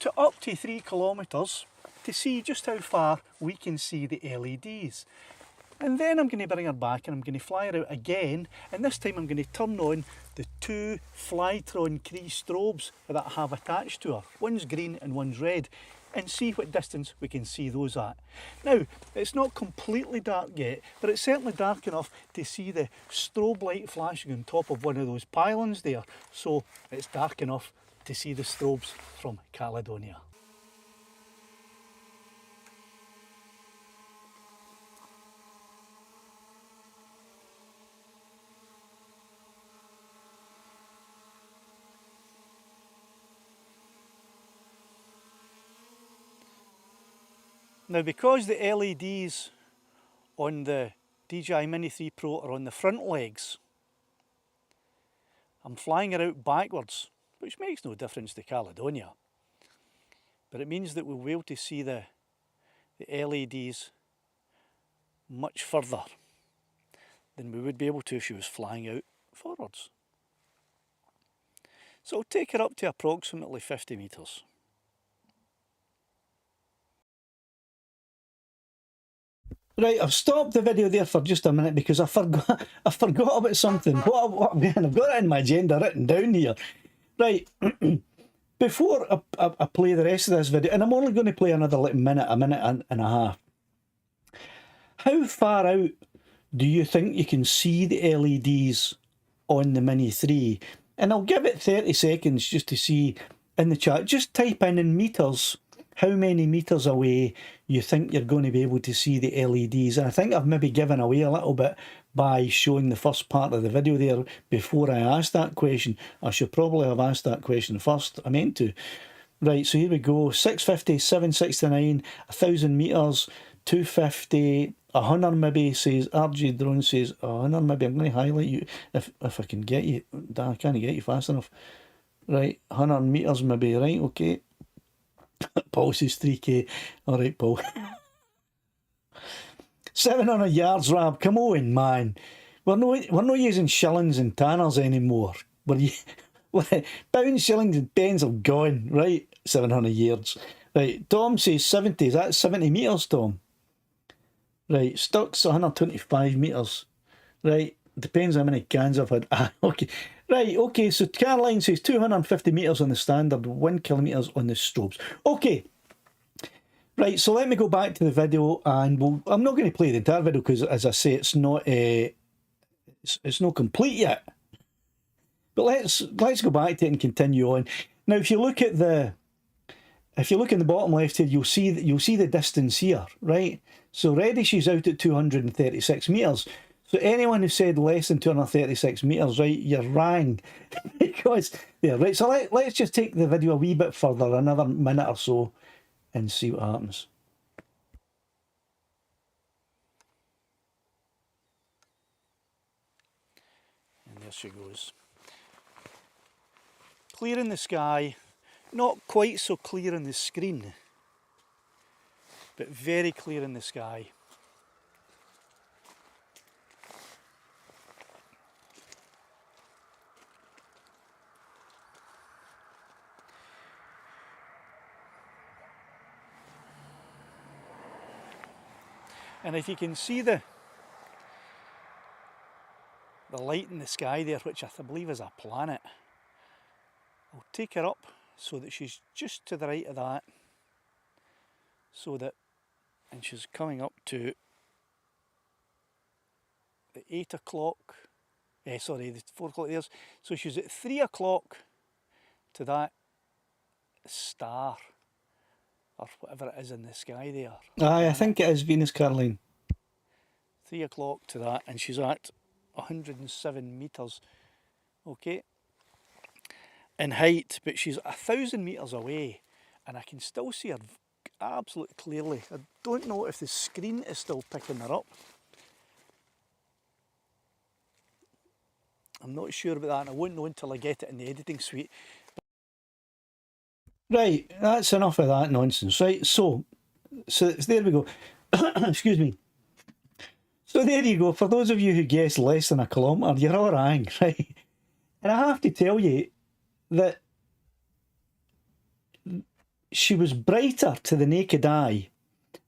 to up to 3 kilometres to see just how far we can see the LEDs. And then I'm going to bring her back and I'm going to fly her out again, and this time I'm going to turn on the 2 Flytron Cree strobes that I have attached to her. One's green and one's red, and see what distance we can see those at. Now, it's not completely dark yet, but it's certainly dark enough to see the strobe light flashing on top of one of those pylons there. So it's dark enough to see the strobes from Caledonia. Now, because the LEDs on the DJI Mini 3 Pro are on the front legs, I'm flying her out backwards, which makes no difference to Caledonia. But it means that we'll be able to see the LEDs much further than we would be able to if she was flying out forwards. So I'll take her up to approximately 50 metres. Right, I've stopped the video there for just a minute because I forgot about something. I've got it in my agenda written down here. Right, before I play the rest of this video, and I'm only going to play another like minute and a half. How far out do you think you can see the LEDs on the Mini 3? And I'll give it 30 seconds just to see in the chat. Just type in metres how many metres away you think you're going to be able to see the LEDs. And I think I've maybe given away a little bit by showing the first part of the video there before I asked that question. I should probably have asked that question first. I meant to. Right, so here we go. 650, 769, 1,000 metres, 250, 100 maybe, says RG Drone says 100 maybe. I'm going to highlight you if I can get you. I can't get you fast enough. Right, 100 metres maybe, right, okay. Paul says 3k. Alright, Paul. 700 yards, Rab. Come on, man. We're not using shillings and tanners anymore. Pounds, shillings and pence are gone. Right, 700 yards. Right, Tom says 70. Is that 70 metres, Tom? Right, Stuck's 125 metres. Right, depends how many cans I've had. Ah, okay. Right, okay, so Caroline says 250 metres on the standard, 1 kilometres on the strobes. Okay, right, so let me go back to the video, and I'm not going to play the entire video because, as I say, it's not complete yet. But let's go back to it and continue on. Now, if you look in the bottom left here, you'll see the distance here, right? So Reddish is out at 236 metres. So anyone who said less than 236 metres, right, you're rang. Because, yeah, right, so let's just take the video a wee bit further, another minute or so, and see what happens. And there she goes. Clear in the sky, not quite so clear on the screen, but very clear in the sky. And if you can see the light in the sky there, which I believe is a planet, I'll take her up so that she's just to the right of that, so that, and she's coming up to the 8 o'clock, sorry, the 4 o'clock there's, so she's at 3 o'clock to that star, or whatever it is in the sky there. Aye, I think it is Venus, Caroline. 3 o'clock to that, and she's at 107 metres, okay, in height, but she's 1,000 metres away, and I can still see her absolutely clearly. I don't know if the screen is still picking her up. I'm not sure about that, and I won't know until I get it in the editing suite. Right, that's enough of that nonsense. Right, so there we go. Excuse me. So there you go. For those of you who guessed less than a kilometre, you're all right, right? And I have to tell you that she was brighter to the naked eye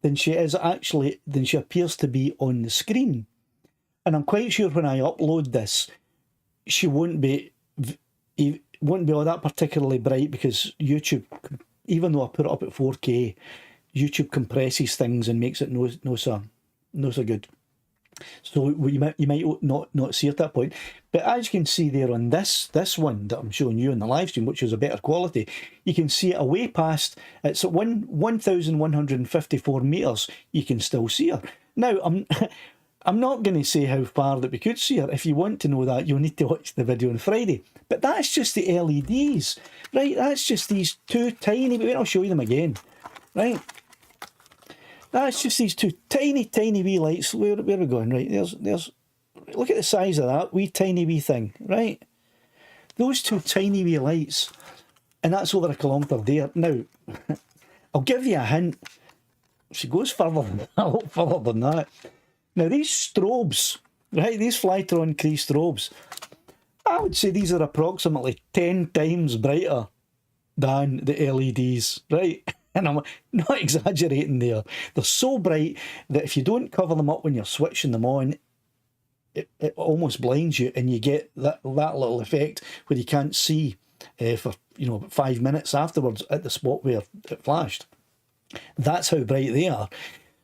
than she appears to be on the screen. And I'm quite sure when I upload this, she won't be all that particularly bright, because YouTube, even though I put it up at 4K, YouTube compresses things and makes it no so good. So you might not see at that point. But as you can see there on this one that I'm showing you in the live stream, which is a better quality, you can see it away past, it's at 1,154 metres, you can still see her. Now, I'm not going to say how far that we could see her. If you want to know that, you'll need to watch the video on Friday. But that's just the LEDs, right? That's just these two tiny, wait, I'll show you them again, right? That's just these two tiny wee lights. Where are we going? Right, there's, look at the size of that wee tiny wee thing, right? Those two tiny wee lights, and that's over a kilometre there. Now, I'll give you a hint. She goes further than that, a lot further than that. Now, these strobes, right, these Flytron Cree strobes, I would say these are approximately 10 times brighter than the LEDs, right? And I'm not exaggerating there. They're so bright that if you don't cover them up when you're switching them on, it almost blinds you, and you get that little effect where you can't see for 5 minutes afterwards at the spot where it flashed. That's how bright they are.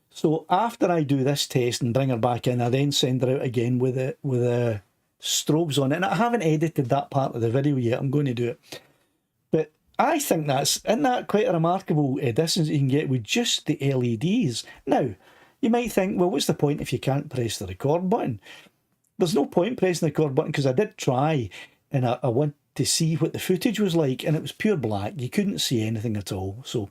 So after I do this test and bring her back in, I then send her out again with the strobes on it. And I haven't edited that part of the video yet. I'm going to do it. But I think isn't that quite a remarkable distance you can get with just the LEDs? Now, you might think, well, what's the point if you can't press the record button? There's no point pressing the record button, because I did try, and I want to see what the footage was like, and it was pure black. You couldn't see anything at all. So,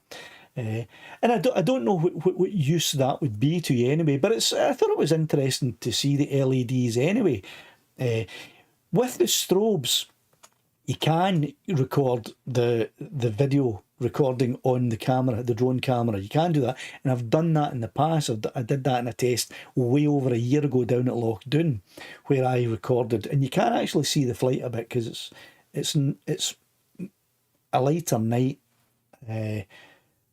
and I don't know what use that would be to you anyway, but I thought it was interesting to see the LEDs anyway. With the strobes, you can record the video recording on the camera, the drone camera. You can do that, and I've done that in the past. I did that in a test way over a year ago down at Loch Doon, where I recorded, and you can actually see the flight a bit because it's a lighter night,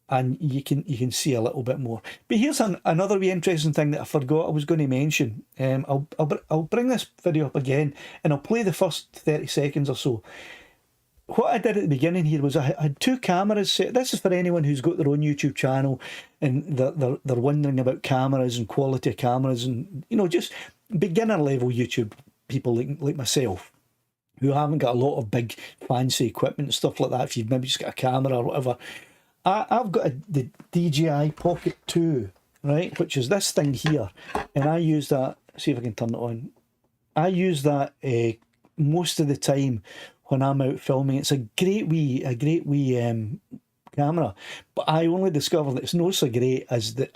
and you can see a little bit more. But here's another wee interesting thing that I forgot I was going to mention. I'll bring this video up again, and I'll play the first 30 seconds or so. What I did at the beginning here was I had two cameras set. This is for anyone who's got their own YouTube channel and they're wondering about cameras and quality of cameras, and just beginner level YouTube people like myself, who haven't got a lot of big fancy equipment and stuff like that. If you've maybe just got a camera or whatever, I've got the DJI Pocket 2, right, which is this thing here, and I use that. See if I can turn it on. I use that most of the time when I'm out filming. It's a great wee camera, but I only discovered that it's not so great as the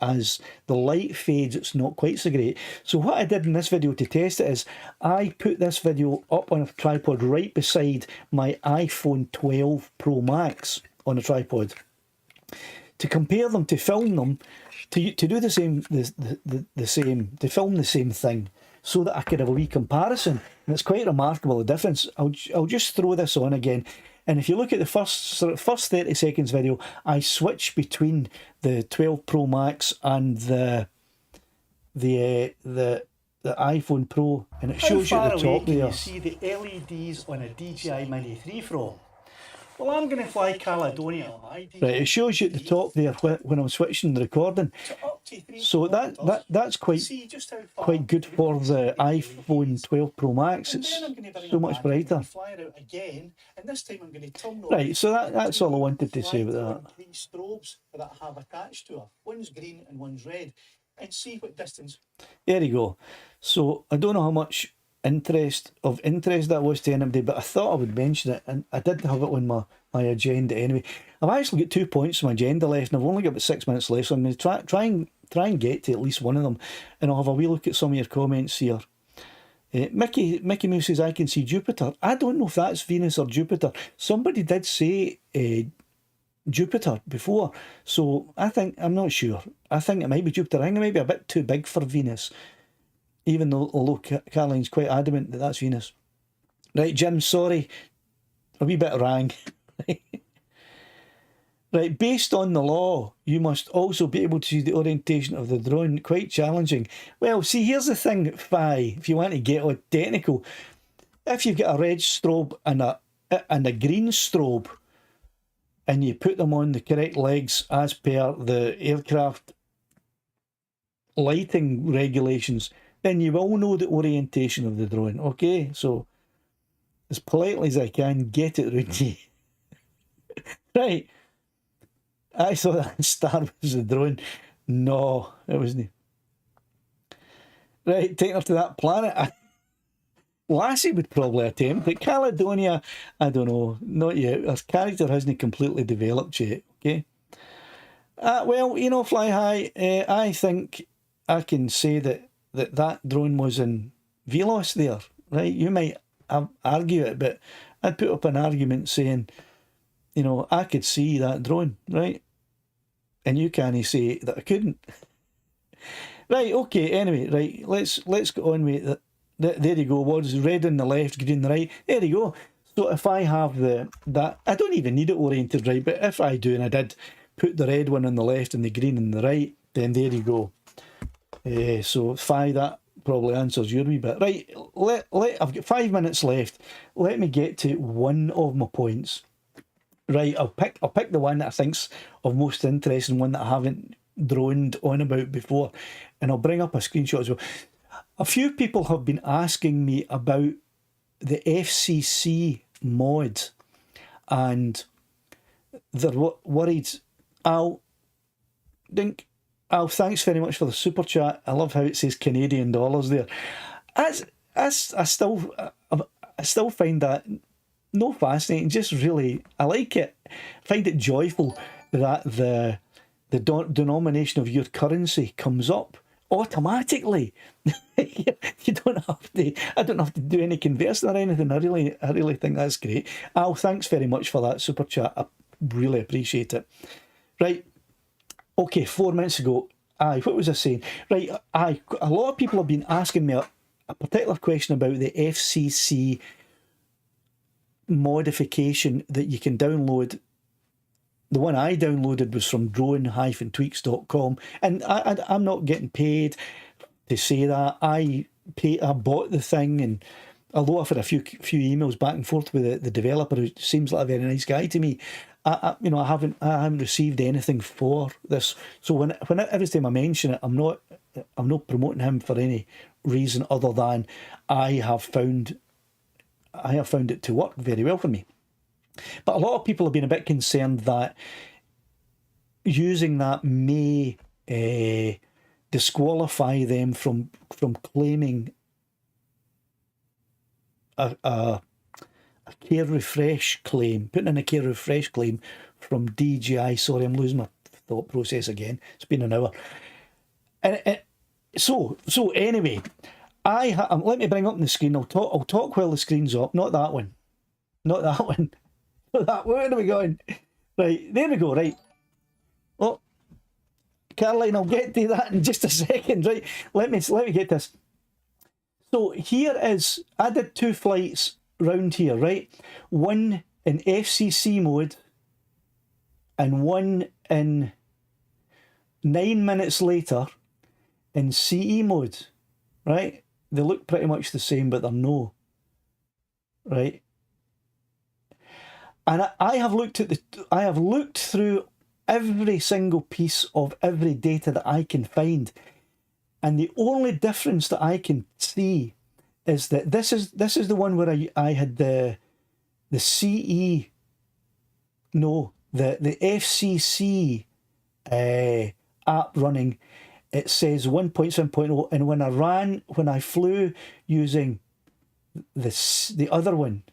light fades. It's not quite so great. So what I did in this video to test it is I put this video up on a tripod right beside my iPhone 12 Pro Max on a tripod to compare them, to film them, to do the same, to film the same thing, so that I could have a wee comparison. And it's quite remarkable, the difference. I'll just throw this on again. And if you look at the first 30 seconds video, I switch between the 12 Pro Max and the the iPhone Pro, and it shows you at the top there. Can you see the LEDs on a DJI Mini 3 from? Well, I'm going to fly Caledonia on my DJI. Right, it shows you at the top there when I'm switching the recording. So that's quite good for the iPhone 12 Pro Max. It's so much brighter. Right, so that's all I wanted to say about that. 3 strobes that I have attached to her. One's green and one's red. And see what distance. There you go. So I don't know how much interest that was to anybody, but I thought I would mention it, and I did have it on my agenda anyway. I've actually got 2 points on my agenda left, and I've only got about 6 minutes left, so I'm going to try and get to at least one of them, and I'll have a wee look at some of your comments here. Mickey Mouse says, I can see Jupiter. I don't know if that's Venus or Jupiter. Somebody did say Jupiter before, so I'm not sure. I think it might be Jupiter. I think it might be a bit too big for Venus, even though, although Caroline's quite adamant that that's Venus. Right, Jim, sorry, a wee bit rang. Right, based on the law, you must also be able to see the orientation of the drone. Quite challenging. Well, see, here's the thing, Fi, if you want to get all technical, if you've got a red strobe and a green strobe, and you put them on the correct legs as per the aircraft lighting regulations, then you will know the orientation of the drone. Okay, so as politely as I can, get it round you. Right, I thought that star was the drone. No, it wasn't. Right, taking her to that planet. Lassie would probably attempt it. Caledonia, I don't know, not yet. Her character hasn't completely developed yet, okay? Well, you know, Fly High, I think I can say that drone was in Velos there, right? You might argue it, but I'd put up an argument saying, you know, I could see that drone, right? And you can't say that I couldn't. Right, okay, anyway, right, let's go on with it. There you go. What's red on the left, green on the right? There you go. So if I have that, I don't even need it oriented right, but if I do, and I did put the red one on the left and the green on the right, then there you go. So Fi, that probably answers your wee bit. Right, I've got 5 minutes left. Let me get to one of my points. Right, I'll pick the one that I think's of most interest and one that I haven't droned on about before, and I'll bring up a screenshot as well. A few people have been asking me about the FCC mod, and they're worried. Al, thanks very much for the super chat. I love how it says Canadian dollars there. I still find that no fascinating. Just really, I like it. I find it joyful that the denomination of your currency comes up automatically. You don't have to. I don't have to do any conversing or anything. I really think that's great. Al, thanks very much for that super chat. I really appreciate it. Right, okay. 4 minutes ago, what was I saying? Right, a lot of people have been asking me a particular question about the FCC modification that you can download. The one I downloaded was from drone-tweaks.com, and I'm not getting paid to say that. I bought the thing, and although I've had a few emails back and forth with the developer, who seems like a very nice guy to me, I haven't received anything for this. So when every time I mention it, I'm not promoting him for any reason other than I have found it to work very well for me. But a lot of people have been a bit concerned that using that may disqualify them from claiming a care refresh claim, putting in a care refresh claim from DJI. Sorry, I'm losing my thought process again. It's been an hour. And so anyway, let me bring up the screen. I'll talk while the screen's up. Not that one. Where are we going? Right, there we go. Right. Oh, Caroline, I'll get to that in just a second. Right, let me get this. So here is, I did 2 flights round here, right? One in FCC mode and one in 9 minutes later in CE mode, right? They look pretty much the same, but they're no, right? And I have looked at I have looked through every single piece of every data that I can find, and the only difference that I can see is that this is the one where I had the CE, no, the FCC app running. It says 1.7.0, and when I flew using the other one,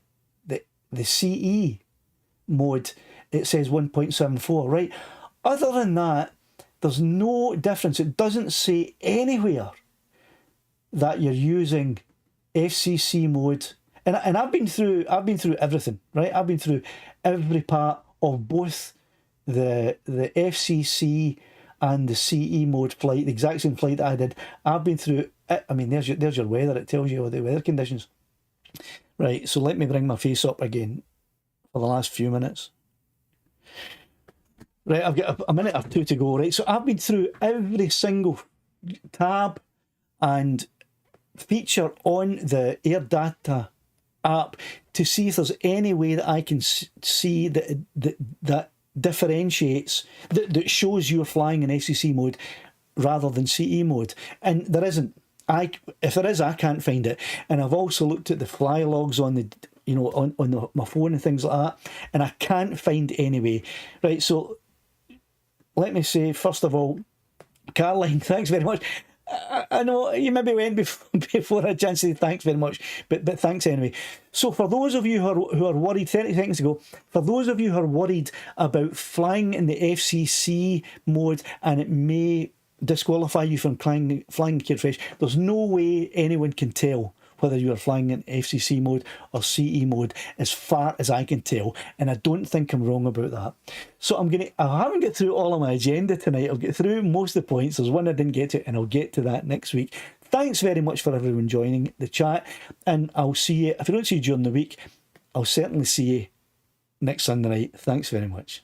the CE mode, it says 1.74, right? Other than that, there's no difference. It doesn't say anywhere that you're using FCC mode. And I've been through everything, right? I've been through every part of both the FCC and the CE mode flight, the exact same flight that I did. I've been through it. I mean, there's your weather. It tells you all the weather conditions. Right, so let me bring my face up again for the last few minutes. Right, I've got a minute or two to go, right? So I've been through every single tab and feature on the Air Data app to see if there's any way that I can see that differentiates, that shows you're flying in FCC mode rather than CE mode. And there isn't. If there is, I can't find it. And I've also looked at the fly logs on the, my phone and things like that, and I can't find any way. Right, so let me say, first of all, Caroline, thanks very much. I know you maybe went before I had a chance to say thanks very much, but thanks anyway. So for those of you who are worried, 30 seconds ago, for those of you who are worried about flying in the FCC mode and it may disqualify you from flying Kid Fresh, there's no way anyone can tell whether you are flying in FCC mode or CE mode, as far as I can tell, and I don't think I'm wrong about that. So I haven't got through all of my agenda tonight. I'll get through most of the points. There's one I didn't get to, and I'll get to that next week. Thanks very much for everyone joining the chat, and I'll see you, if I don't see you during the week, I'll certainly see you next Sunday night. Thanks very much.